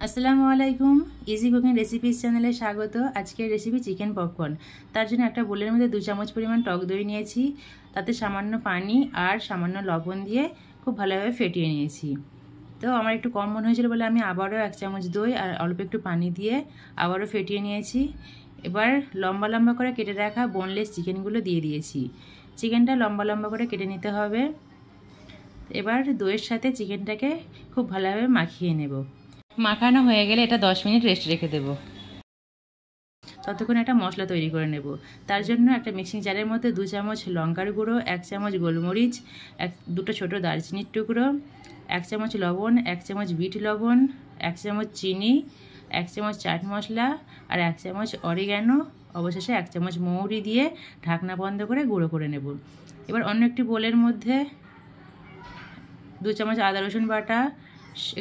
আসসালামু আলাইকুম, easy cooking recipes চ্যানেলে স্বাগত। আজকের রেসিপি চিকেন পপকর্ন। তার জন্য একটা বোলের মধ্যে 2 চামচ পরিমাণ টক দই নিয়েছি, তাতে সামান্য পানি আর সামান্য লবণ দিয়ে খুব ভালোভাবে ফেটিয়ে নিয়েছি। তো আমার একটু কম মনে হয়েছিল বলে আমি আবারও 1 চামচ দই আর অল্প একটু পানি দিয়ে আবারও ফেটিয়ে নিয়েছি। এবার লম্বা লম্বা করে কেটে রাখা বোনলেস চিকেনগুলো দিয়ে দিয়েছি। চিকেনটা লম্বা লম্বা করে কেটে নিতে হবে। এবার দইয়ের সাথে চিকেনটাকে খুব ভালোভাবে মাখিয়ে নেব। মাখানো হয়ে গেলে এটা 10 মিনিট রেস্ট রেখে দেব। ততক্ষণ একটা মশলা তৈরি করে নেব। তার জন্য একটা মিক্সিং জারের মধ্যে 2 চামচ লঙ্কার গুঁড়ো, 1 চামচ গোলমরিচ, দুটো ছোটো দারচিনির টুকরো, 1 চামচ লবণ, 1 চামচ বিট লবণ, 1 চামচ চিনি, 1 চামচ চাট মশলা আর 1 চামচ অরিগ্যানো, অবশেষে 1 চামচ মৌরি দিয়ে ঢাকনা বন্ধ করে গুঁড়ো করে নেব। এবার অন্য একটি বোলের মধ্যে 2 চামচ আদা রসুন বাটা,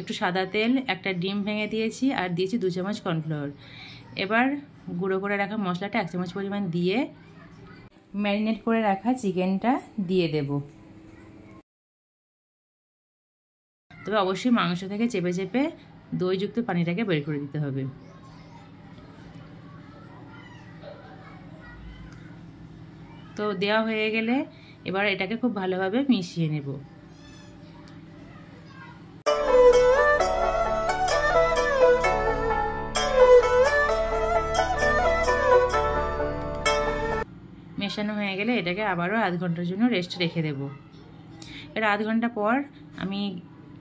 একটু সাদা তেল, একটা ডিম ভেঙে দিয়েছি আর দিয়েছি 2 চামচ কর্নফ্লাওয়ার। এবার গুঁড়ো করে রাখা মশলাটা 1 চামচ পরিমাণ দিয়ে ম্যারিনেট করে রাখা চিকেনটা দিয়ে দেব। তবে অবশ্যই মাংস থেকে চেপে চেপে দইযুক্ত পানিটাকে বের করে দিতে হবে। তো দেওয়া হয়ে গেলে এবার এটাকে খুব ভালোভাবে মিশিয়ে নেব। মেশানো হয়ে গেলে এটাকে আবারও আধ ঘন্টার জন্য রেস্ট রেখে দেব। এর আধ ঘন্টা পর আমি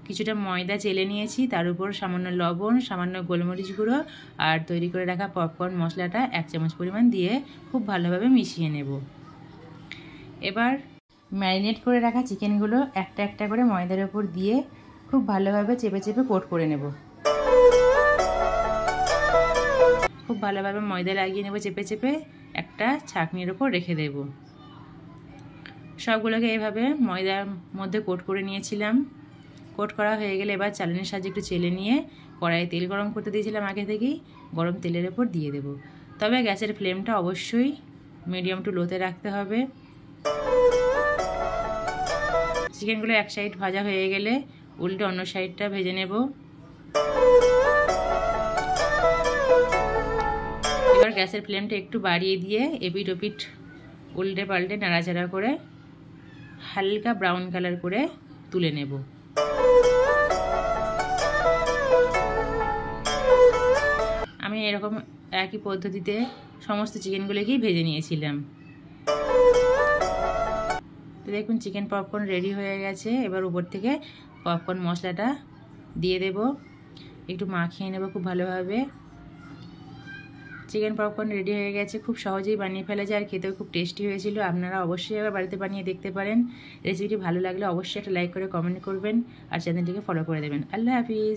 কিছুটা ময়দা চেলে নিয়েছি, তার উপর সামান্য লবণ, সামান্য গোলমরিচ গুঁড়ো আর তৈরি করে রাখা পপকর্ন মশলাটা 1 চামচ পরিমাণ দিয়ে খুব ভালোভাবে মিশিয়ে নেব। এবার ম্যারিনেট করে রাখা চিকেনগুলো একটা একটা করে ময়দার উপর দিয়ে খুব ভালোভাবে চেপে চেপে কোট করে নেব। খুব ভালোভাবে ময়দা লাগিয়ে নেব চেপে চেপে, একটা ছাঁকনির উপর রেখে দেব। সবগুলোকে এভাবে ময়দার মধ্যে কোট করে নিয়েছিলাম। কোট করা হয়ে গেলে এবার চালনির সাহায্যে একটু চেলে নিয়ে কড়াইয়ে তেল গরম করতে দিয়েছিলাম আগে থেকেই, গরম তেলের উপর দিয়ে দেব। তবে গ্যাসের ফ্লেমটা অবশ্যই মিডিয়াম টু লোতে রাখতে হবে। চিকেনগুলো এক সাইড ভাজা হয়ে গেলে উল্টে অন্য সাইডটা ভেজে নেব। এবার গ্যাসের ফ্লেমটা একটু বাড়িয়ে দিয়ে এপিট ওপিট উল্টে পাল্টে নাড়াচাড়া করে হালকা ব্রাউন কালার করে তুলে নেব। আমি এরকম একই পদ্ধতিতে সমস্ত চিকেনগুলোকেই ভেজে নিয়েছিলাম। তো দেখুন চিকেন পপকর্ন রেডি হয়ে গেছে। এবার উপর থেকে পপকর্ন মশলাটা দিয়ে দেব, একটু মাখিয়ে নেব খুব ভালোভাবে। চিকেন পপকর্ন রেডি হয়ে গেছে, খুব সহজেই বানিয়ে ফেলা যায় আর খেতেও খুব টেস্টি হয়েছিল। আপনারা অবশ্যই এবার বাড়িতে বানিয়ে দেখতে পারেন। রেসিপিটি ভালো লাগলে অবশ্যই একটা লাইক করে কমেন্ট করবেন আর চ্যানেলটিকে ফলো করে দেবেন। আল্লাহ হাফিজ।